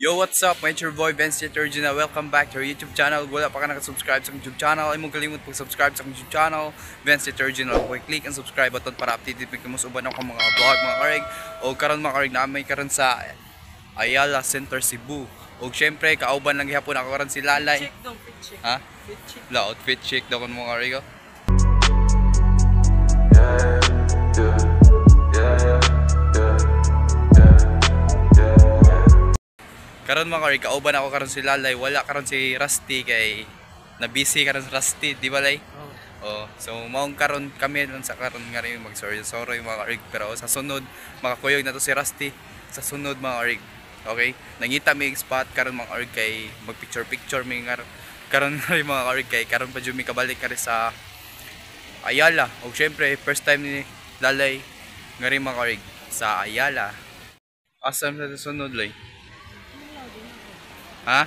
Yo, what's up? It's your boy Benz Original. Welcome back to our YouTube channel. Wala pa ka nakasubscribe sa YouTube channel, ay mong kalimut pag-subscribe sa YouTube channel, Benz Original. Click ang subscribe button para updated mo sa uban ako mga vlog mga kareg. O karon mga kareg na may karon sa Ayala Center, Cebu. O syempre kauban lang gihapon ako karon si Lalay. Check daw, fit check. Ha? Fit check. La outfit check daw kon mga kareg. Karon mga kareg, kauban ako karon si Lalay, wala karon si Rusty kay na busy karon si Rusty, di ba lay? Oh, so maong karon kami lang sa karon nga rin mag-sorry mga karig, pero sa sunod makakuyog na to si Rusty sa sunod mga karig. Okay? Nangita mi spot karon mga karig kay mag-picture mi nga karon nga rin mga karig kay karon pa jud mi kabalik ka rin sa Ayala. O syempre first time ni Lalay nga rin mga karig sa Ayala. Asam na sa sunod lay. Ha?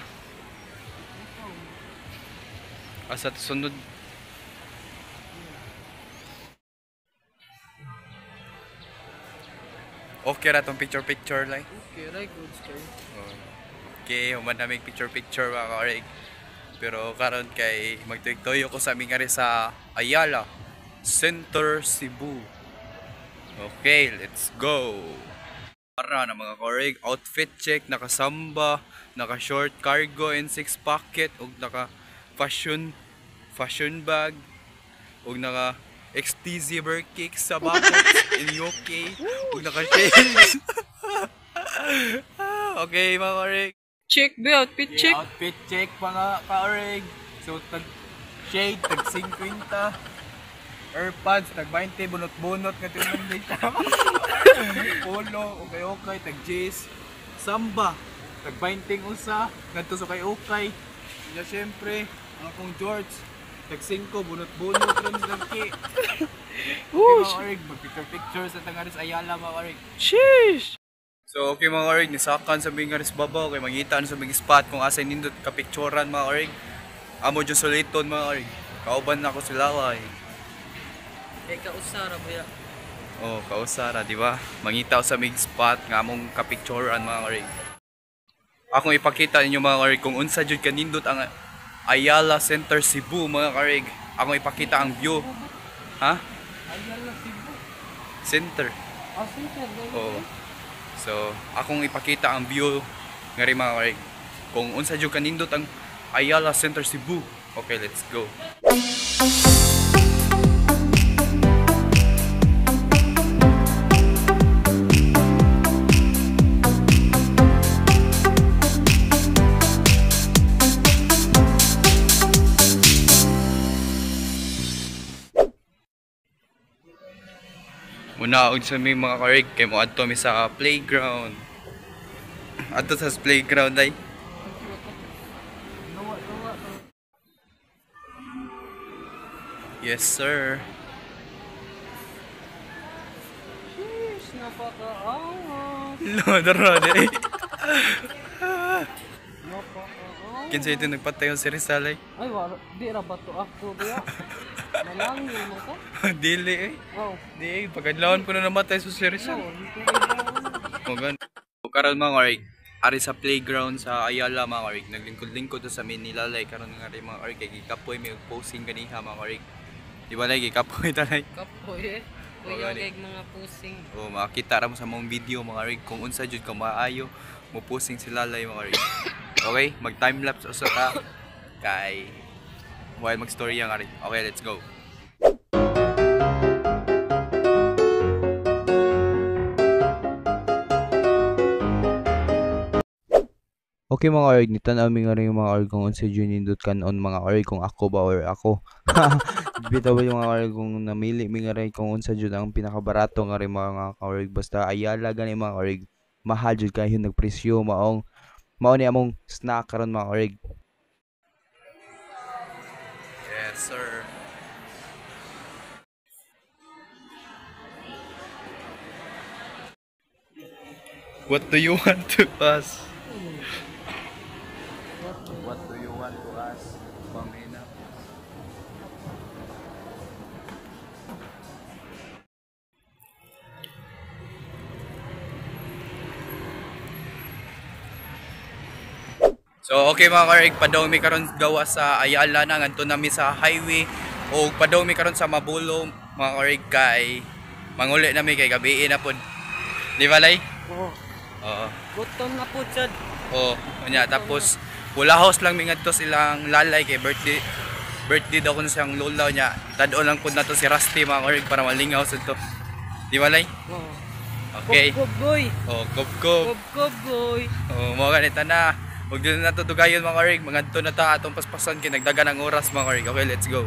Asa sunod? Okay ra tong picture like. Okay, right, good story. Okay, human na may picture mga karig. Pero karon kay magtuyok-tuyok ko sa aming nga rin sa Ayala Center, Cebu. Okay, let's go. Para na mga karig, outfit check, nakasamba, naka-short cargo and 6 pocket, ug naka fashion bag, ug naka XTZ Berkik sa bakot in UK, ug naka-shades. Okay mga karig. Check be outfit check. Outfit check mga karig. So tag shade, tag 50. Airpods, tag 20, bunot-bunot nga tinunan dito. Polo, okay, tag J's. Samba, tag 20 usa, ngadto sa kay okay. Ya syempre, ang akong George, tag 5, bunot-bunot rin sa ki. Whoosh! Mga karig, mag-picture sa tangaris Ayala mga karig. Sheesh! So okay mga karig, nisakan sa mga ngaris babaw, kay mangitaan sa mga spot kung asa nindot kapicturan mga karig. Amo dyan suliton mga karig. Kauban na ako sila Lalay. Kay kausara ba ya? Oh, kausara, di ba? Mangitaw sa mig spot nga among kapicturean mga karig. Akong ipakita ninyo mga karig kung unsa jud kanindot ang Ayala Center, Cebu mga karig. Akong ipakita ang view. Ha? Ayala Cebu. Center. Ah, center. Oh. So, akong ipakita ang view nga rin mga karig. Kung unsa jud kanindot ang Ayala Center, Cebu. Okay, let's go. Munaog sa may mga karig kay mo adto mi sa playground. Adto sa playground ay. Yes sir. Sheesh, napaka-angas. Lodro diri. Napaka-angas. Kinsa ito nagpatay si Rizal ay. Ay, wala. Di ra ba to ako ba ya? Malangin mo ka? Dili eh. Wow. Di pagkadlawon ko na namatay sa si Rizal. No, hindi ko O gan. Karon mga karig, ari sa playground sa Ayala mga karig. Naglingkod-lingkod sa amin ni Lalay karon nga rin mga karig kay gikapoy may posing ganiha mga karig. Di ba lagi kapoy talay? kapoy eh. Kuya kay mga pusing. O makita ra mo sa mong video mga karig kung unsa jud ka maayo mo posing si Lalay mga karig. Okay, mag time lapse usa ta kay while mag-story yang karig. Okay, let's go. Okay mga org, nitan ami nga rin yung mga org kung unsa dyan nindot kanon mga org kung ako ba or ako. Bitaw yung mga org kung namili mi nga rin kung unsa dyan ang pinakabarato nga rin mga org. Basta Ayala gani mga org. Mahal dyan kayo nagpresyo maong ni among snack karon mga org. Yes sir. What do you want to us? What do you want to ask, Pamina? So okay mga karig, padaw mi karon gawa sa Ayala na ngadto nami sa highway o padaw mi karon sa Mabulo mga karig kay manguli nami kay gabi na pod. Di ba lay? Oo. Oo. Gutom na po sad. Oo, unya tapos house lang mi ngadto silang lalay kay birthday daw kun siyang lola niya. Tado lang pud nato si Rusty mga karig para malingaw sa to. Di ba lay? Oo. Okay. Kob boy. Oh, kop. Kob boy. Oh, mo ganita na. Huwag din na to tugayon mga karig, mga to na ta atong paspasan kay nagdagan ng oras mga karig. Okay, let's go.